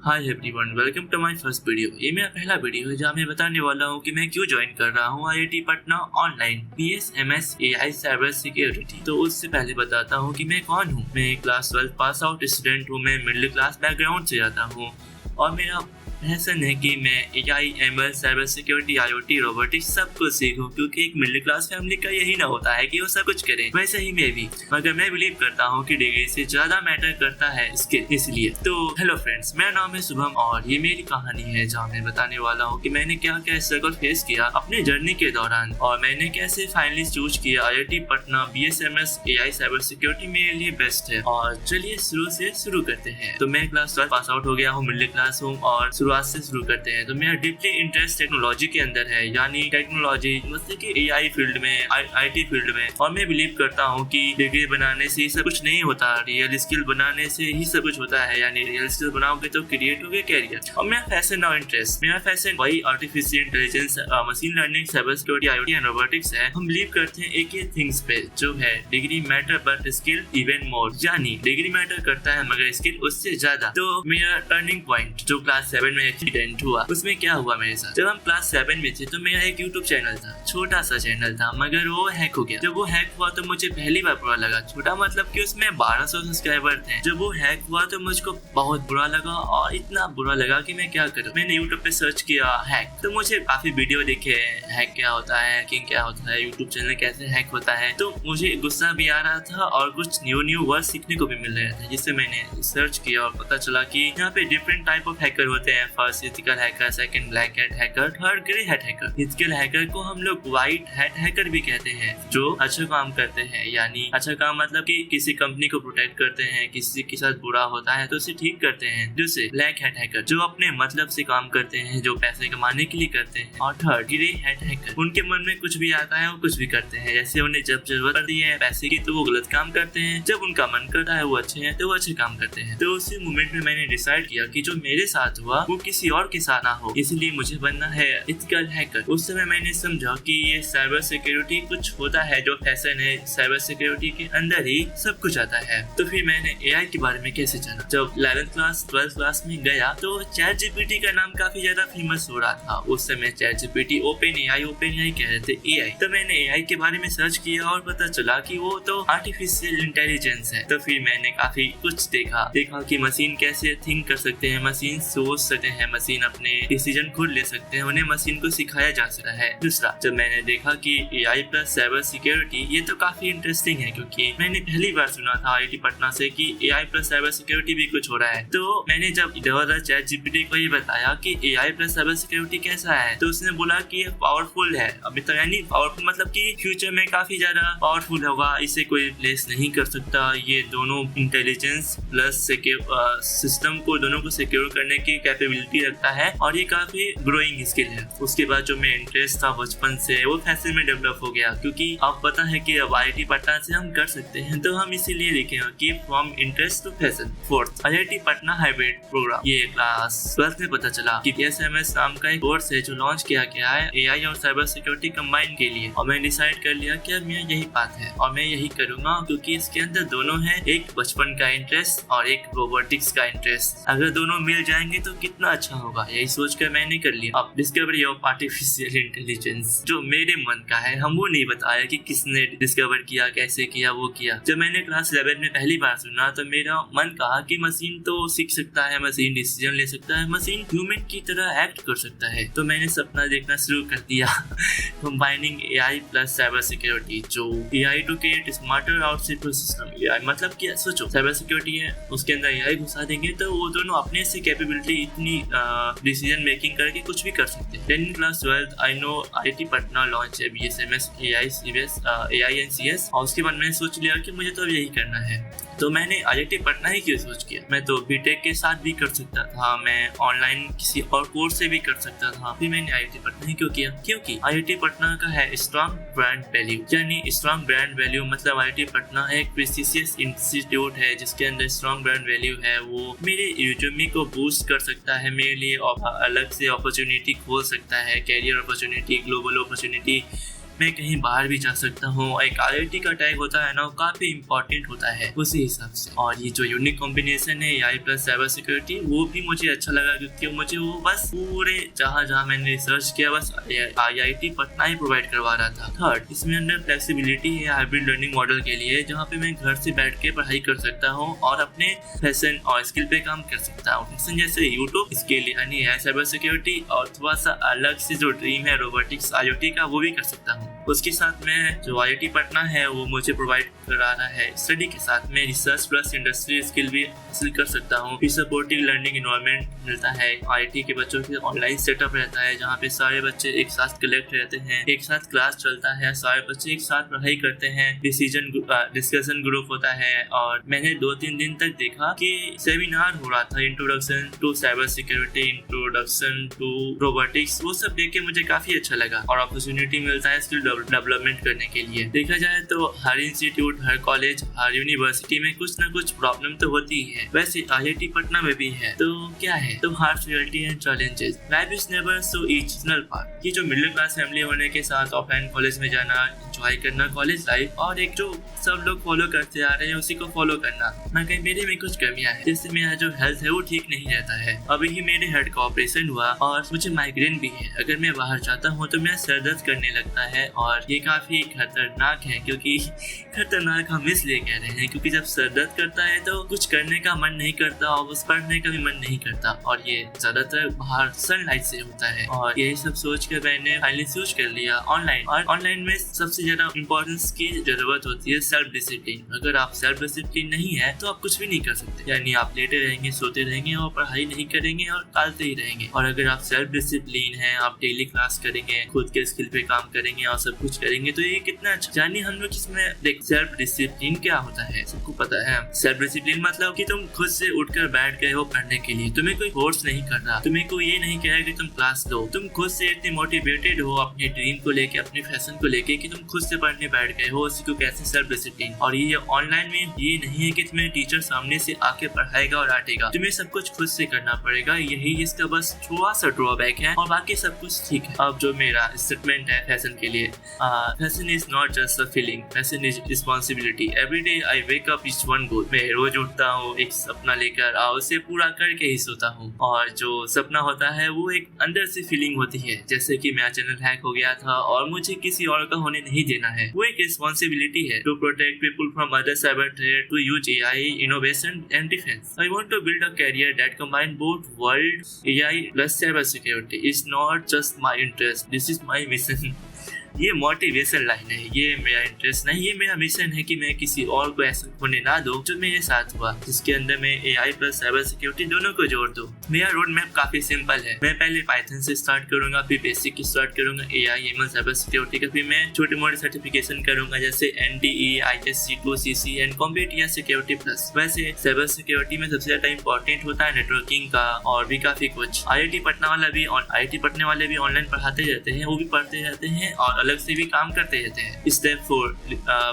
Hi everyone, welcome to my first video. ये मेरा पहला वीडियो है जहाँ मैं बताने वाला हूँ कि मैं क्यों ज्वाइन कर रहा हूँ IIT Patna online BSMS AI cyber security. तो उससे पहले बताता हूँ कि मैं कौन हूँ। मैं क्लास 12 पास आउट स्टूडेंट हूँ। मैं मिडिल क्लास बैकग्राउंड से आता हूँ और मेरा पैशन है कि मैं AI, ML, cyber security, IoT, robotics सब कुछ सीखूं, क्योंकि एक मिडिल क्लास फैमिली का यही ना होता है कि वो सब कुछ करे। वैसे ही मैं भी, मगर मैं बिलीव करता हूँ कि डिग्री से ज्यादा मैटर करता है स्किल। इसलिए तो हेलो फ्रेंड्स, मेरा नाम है शुभम और ये मेरी कहानी है जहाँ मैं बताने वाला हूँ कि मैंने क्या क्या स्ट्रगल फेस किया अपने जर्नी के दौरान और मैंने कैसे फाइनली चूज किया IIT Patna BSMS AI cyber security मेरे लिए बेस्ट है। और चलिए शुरू करते हैं। तो मैं क्लास 12 पास आउट हो गया हूँ, मिडिल क्लास हूँ और से शुरू करते हैं। तो मेरा डीपली इंटरेस्ट टेक्नोलॉजी के अंदर है, यानी टेक्नोलॉजी मतलब कि AI फील्ड में, IT फील्ड में। और मैं बिलीव करता हूँ कि डिग्री बनाने से ही सब कुछ नहीं होता, रियल स्किल बनाने से ही सब कुछ होता है। यानी रियल स्किल बनाओगे तो क्रिएट होगे कैरियर। और मेरा फैशन और इंटरेस्ट, मेरा फैशन वही artificial intelligence, machine learning, cyber security, IoT and robotics है। हम बिलीव करते हैं एक ही थिंग्स पे, जो है degree matter but skill even more. यानी डिग्री मैटर करता है मगर स्किल उससे ज्यादा। तो मेरा टर्निंग पॉइंट जो क्लास 7 में एक्सीडेंट हुआ, उसमें क्या हुआ मेरे साथ। जब हम क्लास 7 में थे तो मेरा एक YouTube चैनल था, छोटा सा चैनल था, मगर वो हैक हो गया। जब वो हैक हुआ तो मुझे पहली बार बुरा लगा। छोटा मतलब कि उसमें 1200 सब्सक्राइबर थे। जब वो हैक हुआ तो मुझको बहुत बुरा लगा और इतना बुरा लगा कि मैं क्या करूं। मैंने YouTube पे सर्च किया हैक, तो मुझे काफी वीडियो दिखे, हैक क्या होता है, हैकिंग क्या होता है, YouTube चैनल कैसे हैक होता है। तो मुझे गुस्सा भी आ रहा था और कुछ न्यू वर्ड सीखने को भी मिल रहे थे, जिससे मैंने सर्च किया और पता चला कि यहाँ पे डिफरेंट टाइप ऑफ हैकर होते हैं। First ethical hacker, second black hat hacker, third grey hat hacker. Ethical hacker को हम लोग व्हाइट हैट हैकर भी कहते हैं, जो अच्छा काम करते हैं। यानी अच्छा काम मतलब कि किसी कंपनी को प्रोटेक्ट करते हैं, किसी के साथ बुरा होता है तो उसे ठीक करते हैं। दूसरे ब्लैक हैट हैकर, जो अपने मतलब से काम करते हैं, जो पैसे कमाने के लिए करते हैं। और थर्ड ग्रे हैट हैकर, उनके मन में कुछ भी आता है वो कुछ भी करते हैं। जैसे उन्हें जब जरूरत पड़ती है पैसे की तो वो गलत काम करते हैं, जब उनका मन करता है वो अच्छे हैं तो वो अच्छे काम करते हैं। तो उसी मोमेंट में मैंने डिसाइड किया कि जो मेरे साथ हुआ वो किसी और के साथ ना हो, इसलिए मुझे बनना है एथिकल हैकर। उस समय मैंने समझा कि ये साइबर सिक्योरिटी कुछ होता है जो फैशन है, साइबर सिक्योरिटी के अंदर ही सब कुछ आता है। तो फिर मैंने AI के बारे में कैसे जाना। जब 11th क्लास 12th क्लास में गया तो ChatGPT का नाम काफी ज्यादा फेमस हो रहा था। उस समय ChatGPT OpenAI कह रहे थे AI। तो मैंने AI के बारे में सर्च किया और पता चला कि वो तो आर्टिफिशियल इंटेलिजेंस है। तो फिर मैंने काफी कुछ देखा कि मशीन कैसे थिंक कर सकते हैं, मशीन सोच सकते हैं, मशीन अपने डिसीजन खुद ले सकते हैं, उन्हें मशीन को सिखाया जा सकता है। दूसरा, जब मैंने देखा कि AI प्लस साइबर सिक्योरिटी ये तो काफी इंटरेस्टिंग है, क्योंकि मैंने पहली बार सुना था IIT पटना से कि AI प्लस साइबर सिक्योरिटी भी कुछ हो रहा है। तो मैंने जब ChatGPT को ये बताया कि AI प्लस साइबर सिक्योरिटी कैसा है, तो उसने बोला कि ये पावरफुल है। अभी तो यानी पावरफुल मतलब कि फ्यूचर में काफी ज्यादा पावरफुल होगा, इसे कोई रिप्लेस नहीं कर सकता। ये दोनों इंटेलिजेंस प्लस सिस्टम को दोनों को सिक्योर करने की कैपेबिलिटी रखता है और ये काफी ग्रोइंग स्किल है। उसके बाद जो मेरा इंटरेस्ट था बचपन से वो फैशन में डेवलप हो गया, क्योंकि आप पता है कि अब IIT पटना से हम कर सकते हैं, तो हम इसीलिए लिखे हैं कि from interest to passion. Fourth, IIT Patna hybrid program. ये क्लास 12 में पता चला कि BSMS नाम का एक कोर्स है जो लॉन्च किया गया है AI और साइबर सिक्योरिटी कंबाइन के लिए। और मैंने डिसाइड कर लिया कि अब मेरा यही पाथ है और मैं यही करूंगा, क्योंकि इसके अंदर दोनों है, एक बचपन का इंटरेस्ट और एक रोबोटिक्स का इंटरेस्ट। अगर दोनों मिल जाएंगे तो कितना अच्छा होगा, यही सोचकर मैंने कर लिया। अब डिस्कवरी ऑफ आर्टिफिशियल इंटेलिजेंस जो मेरे मन का है, हम वो नहीं बताया कि किसने डिस्कवर किया, कैसे किया, वो किया। जब मैंने क्लास 11 में पहली बार सुना तो मेरा मन कहा कि मशीन तो सीख सकता है, मशीन डिसीजन ले सकता है, मशीन ह्यूमन की तरह एक्ट कर सकता है। तो मैंने सपना देखना शुरू कर दिया combining AI plus cyber security, जो AI to create smarter output system. AI मतलब कि सोचो साइबर सिक्योरिटी है, उसके अंदर AI घुसा देंगे तो वो दोनों अपने से कैपेबिलिटी इतनी डिसीजन मेकिंग करके कुछ भी कर सकते हैं। 10 class 12 I know IIT Patna launch है BSMS AI एंड CS, और उसके बाद मैंने सोच लिया कि मुझे तो अब यही करना है। तो मैंने IIT पटना ही क्यों सोच किया, मैं तो बीटेक के साथ भी कर सकता था, मैं ऑनलाइन किसी और कोर्स से भी कर सकता था। फिर मैंने IIT पटना ही क्यों किया, क्योंकि IIT पटना का है स्ट्रॉन्ग ब्रांड वैल्यू। यानी स्ट्रॉन्ग ब्रांड वैल्यू मतलब IIT पटना एक प्रेस्टिजियस इंस्टीट्यूट है जिसके अंदर स्ट्रॉन्ग ब्रांड वैल्यू है। वो मेरे रिज्यूमे को बूस्ट कर सकता है, मेरे लिए अलग से अपॉर्चुनिटी खोल सकता है, कैरियर अपॉर्चुनिटी, ग्लोबल अपॉर्चुनिटी, मैं कहीं बाहर भी जा सकता हूँ। एक IIT का टैग होता है ना, वो काफी इंपॉर्टेंट होता है उसी हिसाब से। और ये जो यूनिक कॉम्बिनेशन है AI प्लस साइबर सिक्योरिटी, वो भी मुझे अच्छा लगा क्योंकि मुझे वो बस पूरे जहाँ मैंने रिसर्च किया बस IIT पटना ही प्रोवाइड करवा रहा था। थर्ड, इसमें अंदर फ्लेक्सिबिलिटी है हाइब्रिड लर्निंग मॉडल के लिए, जहाँ पे मैं घर से बैठ के पढ़ाई कर सकता हूँ और अपने फैशन और स्किल पे काम कर सकता हूँ। फैशन जैसे यूट्यूब, इसके लिए यानी साइबर सिक्योरिटी, और थोड़ा सा अलग से जो ड्रीम है रोबोटिक्स IoT का, वो भी कर सकता हूँ। उसके साथ में जो IIT पटना है वो मुझे प्रोवाइड करा रहा है स्टडी के साथ में रिसर्च प्लस इंडस्ट्री स्किल भी हासिल कर सकता हूँ। फिर सपोर्टिव लर्निंग एनवायरनमेंट मिलता है। IIT के बच्चों के ऑनलाइन सेटअप रहता है जहाँ पे सारे बच्चे एक साथ कलेक्ट रहते हैं, एक साथ क्लास चलता है, सारे बच्चे एक साथ पढ़ाई करते हैं, डिस्कशन ग्रुप होता है। और मैंने 2-3 दिन तक देखा कि सेमिनार हो रहा था, introduction to cyber security, introduction to robotics, वो सब देख के मुझे काफी अच्छा लगा। और अपॉर्चुनिटी मिलता है स्किल डेवलपमेंट करने के लिए। देखा जाए तो हर इंस्टीट्यूट, हर कॉलेज, हर यूनिवर्सिटी में कुछ ना कुछ प्रॉब्लम तो होती ही है, वैसे IIT पटना में भी है। तो क्या है, तो harsh reality and challenges, life is never so easy part. ये जो मिडिल क्लास फैमिली होने के साथ ऑफलाइन कॉलेज में जाना, एंजॉय करना कॉलेज लाइफ, और एक जो सब लोग फॉलो करते आ रहे हैं उसी को फॉलो करना, ना कहीं मेरे में कुछ कमियां है। जैसे मेरा जो हेल्थ है वो ठीक नहीं रहता है। अभी ही मेरे हेड का ऑपरेशन हुआ और मुझे माइग्रेन भी है। अगर मैं बाहर जाता हूँ तो मेरा सर दर्द करने लगता है, और ये काफी खतरनाक है। क्योंकि खतरनाक हम इसलिए कह रहे हैं क्योंकि जब सर दर्द करता है तो कुछ करने का मन नहीं करता और बस पढ़ने का भी मन नहीं करता, और ये ज्यादातर बाहर सनलाइट से होता है। और यही सब सोच कर मैंने फाइनली स्विच कर लिया ऑनलाइन। और ऑनलाइन में सबसे ज्यादा इंपॉर्टेंस की जरूरत होती है सेल्फ डिसिप्लिन। अगर आप सेल्फ डिसिप्लिन नहीं है तो आप कुछ भी नहीं कर सकते, यानी आप लेटे रहेंगे, सोते रहेंगे और पढ़ाई नहीं करेंगे और टालते ही रहेंगे। और अगर आप सेल्फ डिसिप्लिन है, आप डेली क्लास करेंगे, खुद के स्किल पे काम करेंगे और सब कुछ करेंगे, तो ये कितना अच्छा। जानिए हम लोग इसमें देख, सेल्फ डिसिप्लिन क्या होता है, सबको पता है। सेल्फ डिसिप्लिन मतलब कि तुम खुद से उठकर बैठ गए हो पढ़ने के लिए, तुम्हें कोई फोर्स नहीं कर रहा, तुम्हें कोई ये नहीं कह रहा कि तुम क्लास लो, तुम खुद से इतने मोटिवेटेड हो अपने ड्रीम को लेके, अपने फैशन को लेके कि तुम खुद से पढ़ने बैठ गए हो। उसी को कैसे सेल्फ डिसिप्लिन। और ये ऑनलाइन में ये नहीं है कि तुम्हें टीचर सामने से आके पढ़ाएगा और डांटेगा, तुम्हें सब कुछ खुद से करना पड़ेगा। यही इसका बस थोड़ा सा ड्रॉबैक है, और बाकी सब कुछ ठीक है। अब जो मेरा स्टेटमेंट है फैशन के लिए, fashion is not just a feeling, fashion is responsibility. Every day I wake up with one goal. मैं रोज उठता हूँ एक सपना लेकर और उसे पूरा करके ही सोता हूँ। और जो सपना होता है वो एक अंदर से फीलिंग होती है, जैसे कि मेरा चैनल हैक हो गया था और मुझे किसी और का होने नहीं देना है। वो एक रिस्पॉन्सिबिलिटी है to protect people from other cyber threat, to use AI innovation and defense. I want to build a career that combines both world AI plus cyber security. It's not just my interest. This is my mission. ये motivation line है, ये मेरा interest नहीं, ये मेरा mission है कि मैं किसी और को ऐसा होने ना दूं जो मेरे साथ हुआ, जिसके अंदर मैं AI प्लस साइबर सिक्योरिटी दोनों को जोड़ दूं। मेरा रोड मैप काफी सिंपल है। मैं पहले पाइथन से स्टार्ट करूंगा, फिर बेसिक स्टार्ट करूंगा AI ML साइबर सिक्योरिटी का, फिर मैं छोटे मोटे सर्टिफिकेशन करूंगा जैसे NDE, ISC2, CC and CompTIA security plus. वैसे साइबर सिक्योरिटी में सबसे ज्यादा इंपॉर्टेंट होता है नेटवर्किंग का, और भी काफी कुछ। IIT पढ़ने वाले भी ऑनलाइन पढ़ाते रहते हैं, वो भी पढ़ते रहते हैं और अलग से भी काम करते रहते हैं। Step 4,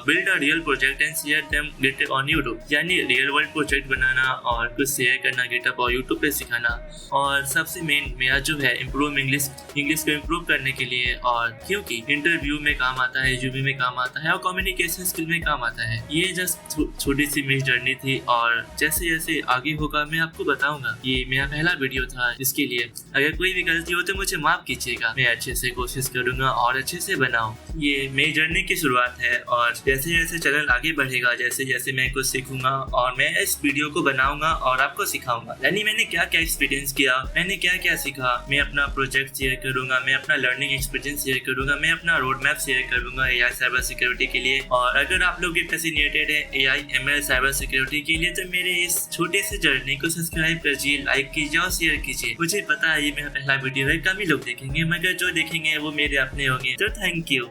build a real project and share them GitHub on YouTube, यानी रियल वर्ल्ड प्रोजेक्ट बनाना और कुछ शेयर करना गिटहब और यूट्यूब पे सिखाना। और सबसे मेन मेरा जो है इम्प्रूव इंग्लिश को इम्प्रूव करने के लिए, और क्योंकि इंटरव्यू में काम आता है, रिज्यूमे में काम आता है और कम्युनिकेशन स्किल में काम आता है। ये जस्ट छोटी सी मेरी जर्नी थी, और जैसे जैसे आगे होगा मैं आपको बताऊंगा। ये मेरा पहला वीडियो था, इसके लिए अगर कोई भी गलती हो तो मुझे माफ कीजिएगा। मैं अच्छे से कोशिश करूंगा और अच्छे से बनाऊं। ये मेरी जर्नी की शुरुआत है, और जैसे जैसे चैनल आगे बढ़ेगा, जैसे जैसे मैं कुछ सीखूंगा और मैं इस वीडियो को बनाऊंगा और आपको सिखाऊंगा, यानी मैंने क्या क्या एक्सपीरियंस किया, मैंने क्या क्या सीखा। मैं अपना प्रोजेक्ट शेयर करूंगा, मैं अपना लर्निंग एक्सपीरियंस शेयर करूंगा, मैं अपना रोड मैप शेयर करूंगा AI साइबर सिक्योरिटी के लिए। और अगर आप लोग भी फैसिनेटेड है AI ML साइबर सिक्योरिटी के लिए, तो मेरे इस छोटे से जर्नी को सब्सक्राइब कीजिए, लाइक कीजिए और शेयर कीजिए। मुझे पता है ये मेरा पहला वीडियो है, कम ही लोग देखेंगे, मगर जो देखेंगे वो मेरे अपने होंगे। तो थैंक यू।